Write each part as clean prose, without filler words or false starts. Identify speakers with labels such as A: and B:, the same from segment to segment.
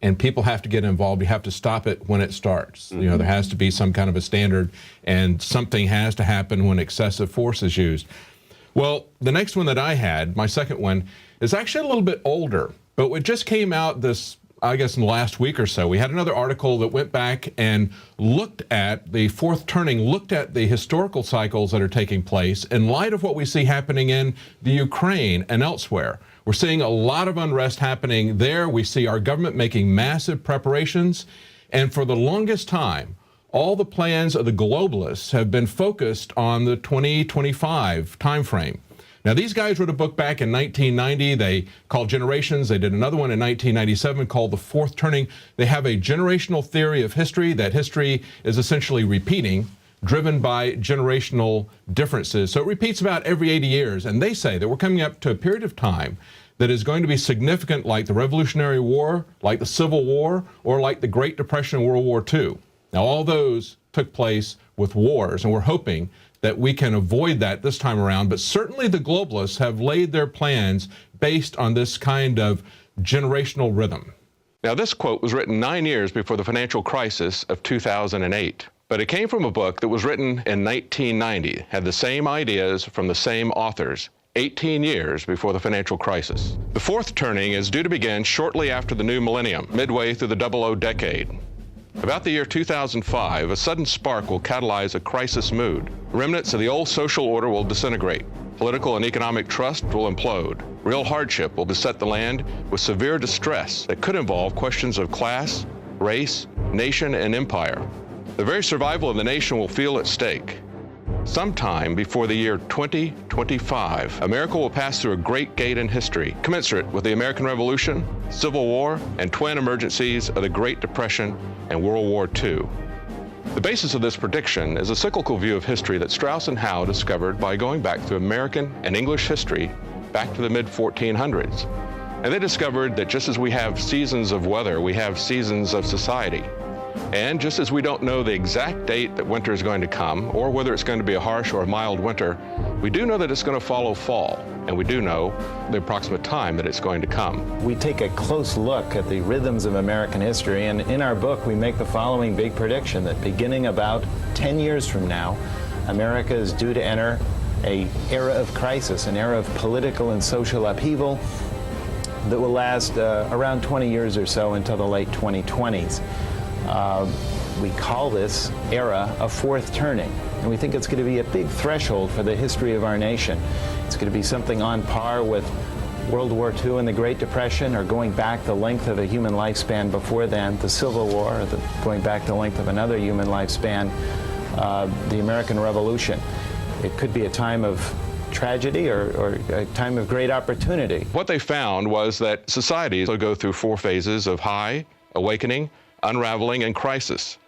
A: and people have to get involved. You have to stop it when it starts. You know, there has to be some kind of a standard, and something has to happen when excessive force is used. Well, the next one that I had, my second one, is actually a little bit older, but it just came out this, I guess, in the last week or so. We had another article that went back and looked at the fourth turning, looked at the historical cycles that are taking place in light of what we see happening in the Ukraine and elsewhere. We're seeing a lot of unrest happening there. We see our government making massive preparations. And for the longest time, all the plans of the globalists have been focused on the 2025 timeframe. Now, these guys wrote a book back in 1990. They called Generations. They did another one in 1997 called The Fourth Turning. They have a generational theory of history, that history is essentially repeating, driven by generational differences. So it repeats about every 80 years. And they say that we're coming up to a period of time that is going to be significant, like the Revolutionary War, like the Civil War, or like the Great Depression and World War II. Now, all those took place with wars, and we're hoping that we can avoid that this time around. But certainly the globalists have laid their plans based on this kind of generational rhythm.
B: Now, this quote was written 9 years before the financial crisis of 2008. But it came from a book that was written in 1990, had the same ideas from the same authors, 18 years before the financial crisis. The fourth turning is due to begin shortly after the new millennium, midway through the 00 decade. About the year 2005, a sudden spark will catalyze a crisis mood. Remnants of the old social order will disintegrate. Political and economic trust will implode. Real hardship will beset the land with severe distress that could involve questions of class, race, nation, and empire. The very survival of the nation will feel at stake. Sometime before the year 2025, America will pass through a great gate in history, commensurate with the American Revolution, Civil War, and twin emergencies of the Great Depression and World War II. The basis of this prediction is a cyclical view of history that Strauss and Howe discovered by going back through American and English history back to the mid-1400s. And they discovered that just as we have seasons of weather, we have seasons of society. And just as we don't know the exact date that winter is going to come, or whether it's going to be a harsh or a mild winter, we do know that it's going to follow fall, and we do know the approximate time that it's going to come.
C: We take a close look at the rhythms of American history, and in our book we make the following big prediction, that beginning about 10 years from now, America is due to enter an era of crisis, an era of political and social upheaval that will last around 20 years or so until the late 2020s. We call this era a fourth turning, and we think it's going to be a big threshold for the history of our nation. It's going to be something on par with World War II and the Great Depression, or going back the length of a human lifespan before then, the Civil War, or going back the length of another human lifespan, the American Revolution. It could be a time of tragedy or a time of great opportunity.
B: What they found was that societies will go through four phases of high, awakening, unraveling, and crisis.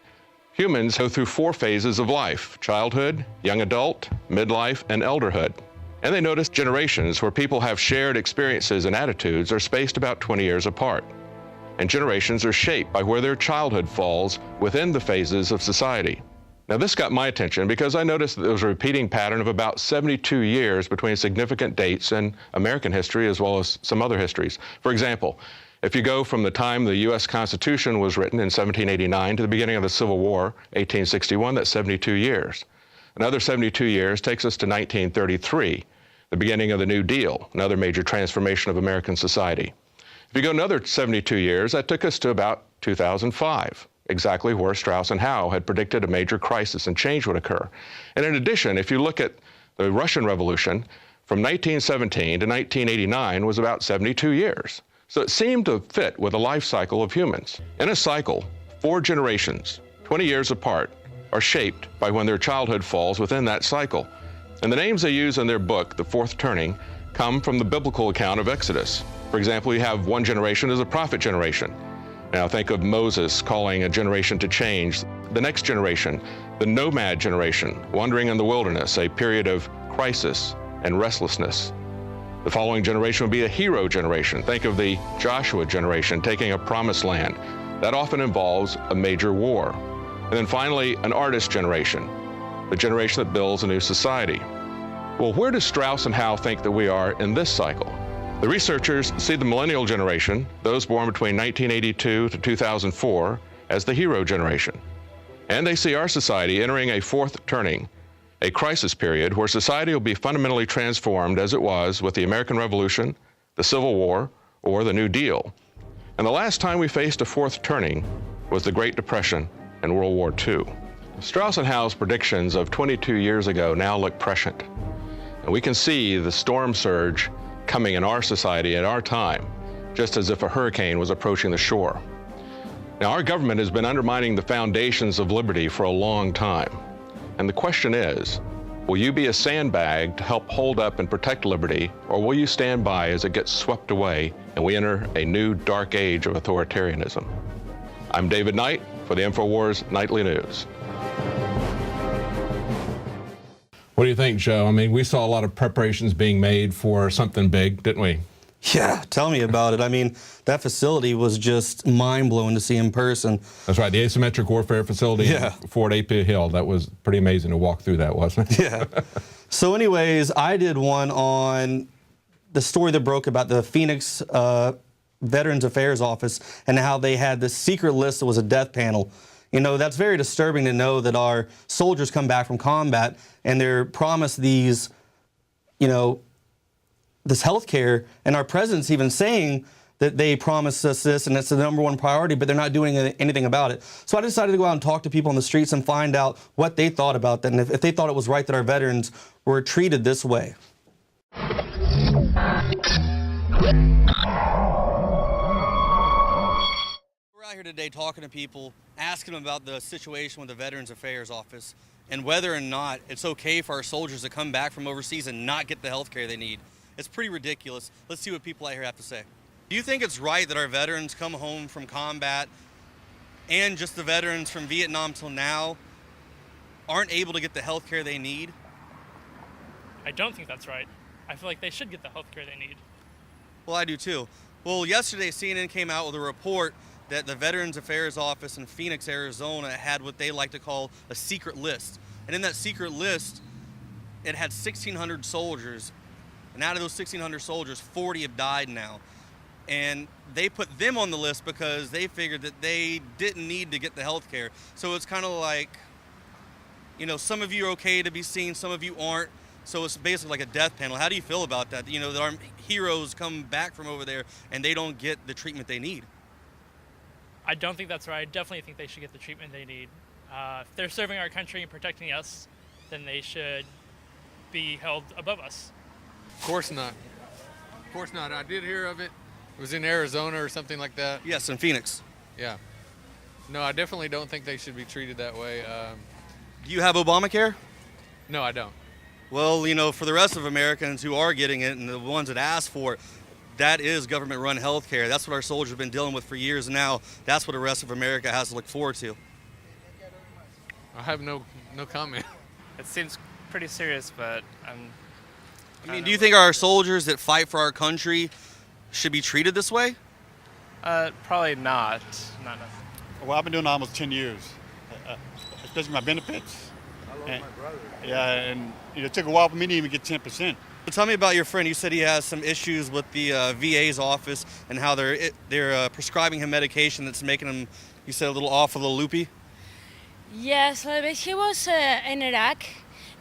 B: Humans go through four phases of life: childhood, young adult, midlife, and elderhood. And they noticed generations where people have shared experiences and attitudes are spaced about 20 years apart. And generations are shaped by where their childhood falls within the phases of society. Now, this got my attention because I noticed that there was a repeating pattern of about 72 years between significant dates in American history as well as some other histories. For example, if you go from the time the U.S. Constitution was written in 1789 to the beginning of the Civil War, 1861, that's 72 years. Another 72 years takes us to 1933, the beginning of the New Deal, another major transformation of American society. If you go another 72 years, that took us to about 2005, exactly where Strauss and Howe had predicted a major crisis and change would occur. And in addition, if you look at the Russian Revolution, from 1917 to 1989 was about 72 years. So it seemed to fit with the life cycle of humans. In a cycle, 4 generations, 20 years apart, are shaped by when their childhood falls within that cycle. And the names they use in their book, The Fourth Turning, come from the biblical account of Exodus. For example, you have one generation as a prophet generation. Now think of Moses calling a generation to change. The next generation, the nomad generation, wandering in the wilderness, a period of crisis and restlessness. The following generation would be a hero generation. Think of the Joshua generation taking a promised land. That often involves a major war. And then finally, an artist generation, the generation that builds a new society. Well, where does Strauss and Howe think that we are in this cycle? The researchers see the millennial generation, those born between 1982 to 2004, as the hero generation. And they see our society entering a fourth turning, a crisis period where society will be fundamentally transformed as it was with the American Revolution, the Civil War, or the New Deal. And the last time we faced a fourth turning was the Great Depression and World War II. Strauss and Howe's predictions of 22 years ago now look prescient. And we can see the storm surge coming in our society at our time, just as if a hurricane was approaching the shore. Now, our government has been undermining the foundations of liberty for a long time. And the question is, will you be a sandbag to help hold up and protect liberty, or will you stand by as it gets swept away and we enter a new dark age of authoritarianism? I'm David Knight for the INFOWARS Nightly News.
A: What do you think, Joe? I mean, we saw a lot of preparations being made for something big, didn't we?
D: Yeah, tell me about it. I mean, that facility was just mind-blowing to see in person.
A: That's right, the asymmetric warfare facility in Fort A.P. Hill. That was pretty amazing to walk through that, wasn't it?
D: Yeah. So anyways, I did one on the story that broke about the Phoenix Veterans Affairs Office and how they had this secret list that was a death panel. You know, that's very disturbing to know that our soldiers come back from combat and they're promised these, you know, this health care, and our president's even saying that they promised us this and it's the #1 priority, but they're not doing anything about it. So I decided to go out and talk to people on the streets and find out what they thought about that and if they thought it was right that our veterans were treated this way. We're out here today talking to people, asking them about the situation with the Veterans Affairs Office and whether or not it's okay for our soldiers to come back from overseas and not get the health care they need. It's pretty ridiculous. Let's see what people out here have to say. Do you think it's right that our veterans come home from combat and just the veterans from Vietnam till now aren't able to get the health care they need?
E: I don't think that's right. I feel like they should get the health care they need.
D: Well, I do too. Well, yesterday CNN came out with a report that the Veterans Affairs Office in Phoenix, Arizona had what they like to call a secret list. And in that secret list, it had 1,600 soldiers. And out of those 1,600 soldiers, 40 have died now. And they put them on the list because they figured that they didn't need to get the health care. So it's kind of like, you know, some of you are okay to be seen, some of you aren't. So it's basically like a death panel. How do you feel about that? You know, that our heroes come back from over there and they don't get the treatment they need.
E: I don't think that's right. I definitely think they should get the treatment they need. If they're serving our country and protecting us, then they should be held above us.
F: Of course not. Of course not. I did hear of it. It was in Arizona or something like that.
D: Yes, in Phoenix.
F: Yeah. No, I definitely don't think they should be treated that way.
D: Do you have Obamacare?
F: No, I don't.
D: Well, you know, for the rest of Americans who are getting it and the ones that ask for it, that is government-run health care. That's what our soldiers have been dealing with for years now. That's what the rest of America has to look forward to.
F: I have no comment.
G: It seems pretty serious, but
D: I mean, do you think our soldiers that fight for our country should be treated this way?
G: probably not. Not enough.
H: Well, I've been doing it almost 10 years, especially my benefits.
I: I lost my brother.
H: Yeah, and it took a while for me to even get 10%.
D: Tell me about your friend. You said he has some issues with the VA's office and how they're prescribing him medication that's making him, you said, a little off, a little loopy.
J: Yes, he was in Iraq,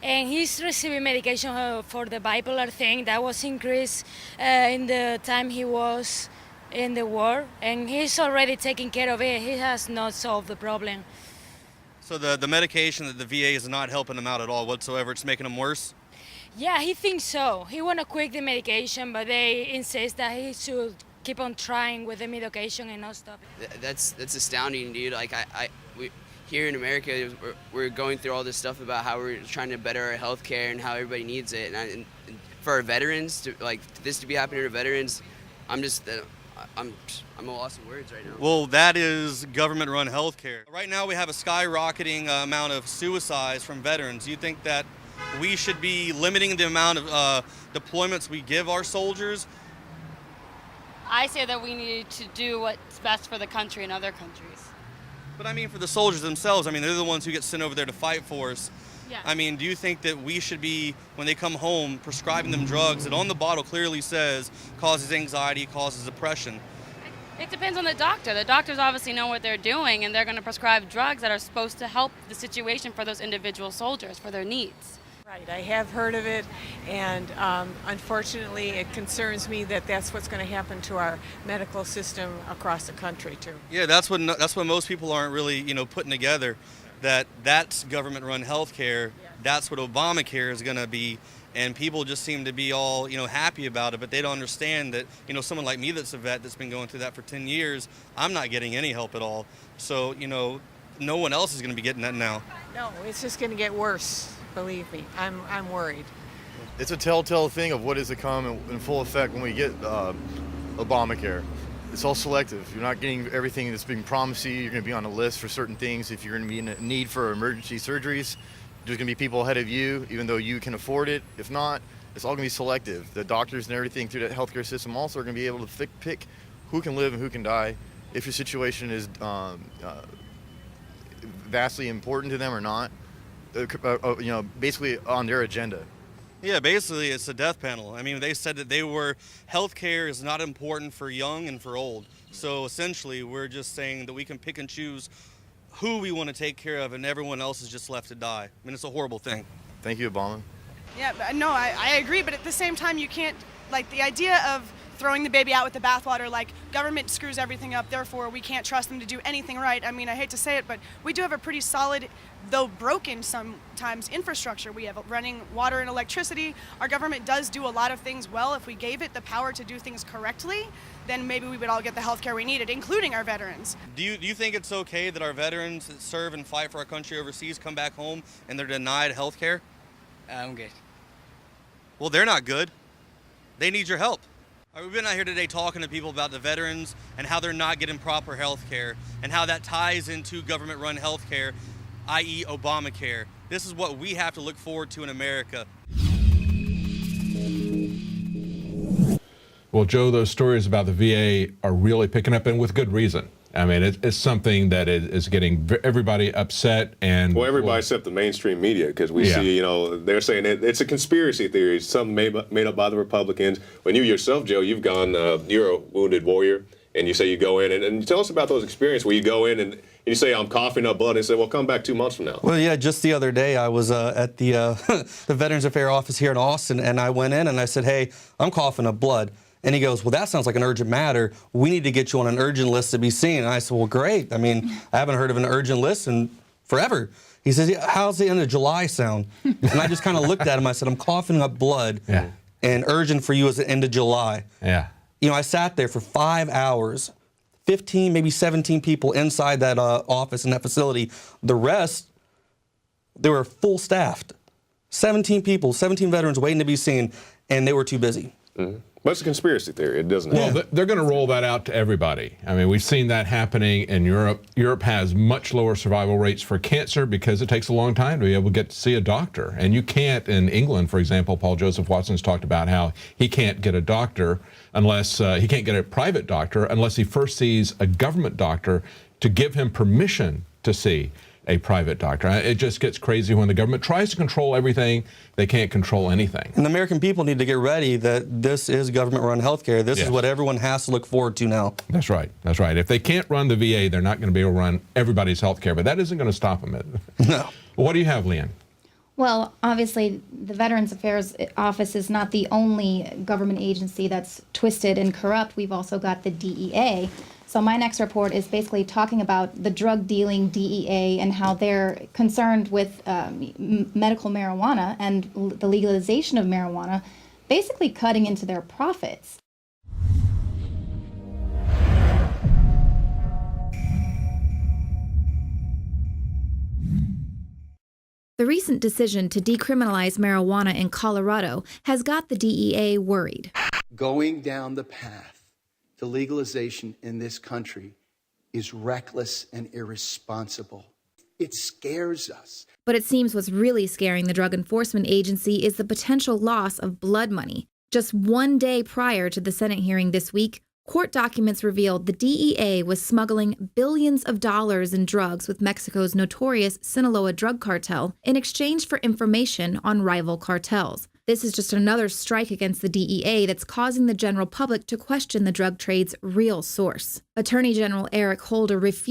J: and he's receiving medication for the bipolar thing that was increased in the time he was in the war, and he's already taking care of it. He has not solved the problem.
D: So the medication that the VA is not helping him out at all whatsoever, it's making him worse?
J: Yeah, he thinks so. He want to quit the medication, but they insist that he should keep on trying with the medication and not stop it.
K: That's astounding, dude. Like we here in America, we're going through all this stuff about how we're trying to better our health care and how everybody needs it. And for our veterans, this to be happening to veterans, I'm a loss of words right now.
D: Well, that is government-run health care. Right now we have a skyrocketing amount of suicides from veterans. Do you think that we should be limiting the amount of deployments we give our soldiers?
L: I say that we need to do what's best for the country and other countries.
D: But I mean for the soldiers themselves, I mean they're the ones who get sent over there to fight for us.
L: Yeah.
D: I mean, do you think that we should be, when they come home, prescribing them drugs that on the bottle clearly says causes anxiety, causes depression?
L: It depends on the doctor. The doctors obviously know what they're doing, and they're going to prescribe drugs that are supposed to help the situation for those individual soldiers, for their needs.
I: Right, I have heard of it, and unfortunately it concerns me that that's what's going to happen to our medical system across the country too.
D: Yeah, that's what most people aren't really, putting together, that's government-run health care. That's what Obamacare is going to be, and people just seem to be all, happy about it, but they don't understand that, someone like me that's a vet that's been going through that for 10 years, I'm not getting any help at all. So, no one else is going to be getting that now.
I: No, it's just going to get worse. Believe me, I'm worried.
M: It's a telltale thing of what is to come in full effect when we get Obamacare. It's all selective. You're not getting everything that's being promised to you. You're going to be on a list for certain things. If you're going to be in need for emergency surgeries, there's going to be people ahead of you, even though you can afford it. If not, it's all going to be selective. The doctors and everything through the healthcare system also are going to be able to pick who can live and who can die, if your situation is vastly important to them or not. Basically on their agenda.
D: Yeah, basically it's a death panel. I mean, they said that healthcare is not important for young and for old. So essentially we're just saying that we can pick and choose who we want to take care of, and everyone else is just left to die. I mean, it's a horrible thing.
M: Thank you, Obama.
N: Yeah, no, I agree, but at the same time you can't, the idea of throwing the baby out with the bathwater, government screws everything up, therefore we can't trust them to do anything right. I mean, I hate to say it, but we do have a pretty solid, though broken sometimes, infrastructure. We have running water and electricity. Our government does do a lot of things well. If we gave it the power to do things correctly, then maybe we would all get the health care we needed, including our veterans.
D: Do you think it's okay that our veterans that serve and fight for our country overseas come back home and they're denied health care?
O: I'm good.
D: Well, they're not good. They need your help. We've been out here today talking to people about the veterans and how they're not getting proper health care and how that ties into government-run health care, i.e. Obamacare. This is what we have to look forward to in America.
A: Well, Joe, those stories about the VA are really picking up, and with good reason. I mean, it's something that is getting everybody upset, and
P: everybody except the mainstream media, because we see, they're saying it's a conspiracy theory, it's something made up by the Republicans. When you yourself, Joe, you've gone, you're a wounded warrior, and you say you go in, and tell us about those experiences where you go in and you say, I'm coughing up blood, and say, well, come back 2 months from now.
Q: Well, yeah, just the other day I was at the the Veterans Affairs office here in Austin, and I went in and I said, hey, I'm coughing up blood. And he goes, well, that sounds like an urgent matter. We need to get you on an urgent list to be seen. And I said, well, great. I mean, I haven't heard of an urgent list in forever. He says, yeah, how's the end of July sound? And I just kind of looked at him. I said, I'm coughing up blood, and urgent for you is the end of July.
A: Yeah.
Q: I sat there for 5 hours, 15, maybe 17 people inside that office in that facility. The rest, they were full staffed. 17 people, 17 veterans waiting to be seen, and they were too busy.
P: Mm-hmm. But it's a conspiracy theory. It doesn't happen.
A: Well, they're going to roll that out to everybody. I mean, we've seen that happening in Europe. Europe has much lower survival rates for cancer because it takes a long time to be able to get to see a doctor. And you can't, in England, for example, Paul Joseph Watson's talked about how he can't get a doctor unless, he can't get a private doctor unless he first sees a government doctor to give him permission to see a private doctor. It just gets crazy when the government tries to control everything. They can't control anything.
Q: And the American people need to get ready that this is government-run health care. This is what everyone has to look forward to now.
A: That's right. That's right. If they can't run the VA, they're not going to be able to run everybody's health care. But that isn't going to stop them.
Q: No.
A: What do you have, Leanne?
R: Well, obviously, the Veterans Affairs Office is not the only government agency that's twisted and corrupt. We've also got the DEA. So my next report is basically talking about the drug dealing DEA and how they're concerned with medical marijuana and the legalization of marijuana, basically cutting into their profits.
S: The recent decision to decriminalize marijuana in Colorado has got the DEA worried.
T: Going down the path to legalization in this country is reckless and irresponsible. It scares us.
S: But it seems what's really scaring the Drug Enforcement Agency is the potential loss of blood money. Just one day prior to the Senate hearing this week, Court documents revealed the DEA was smuggling billions of dollars in drugs with Mexico's notorious Sinaloa drug cartel in exchange for information on rival cartels. This is just another strike against the DEA that's causing the general public to question the drug trade's real source. Attorney General Eric Holder refused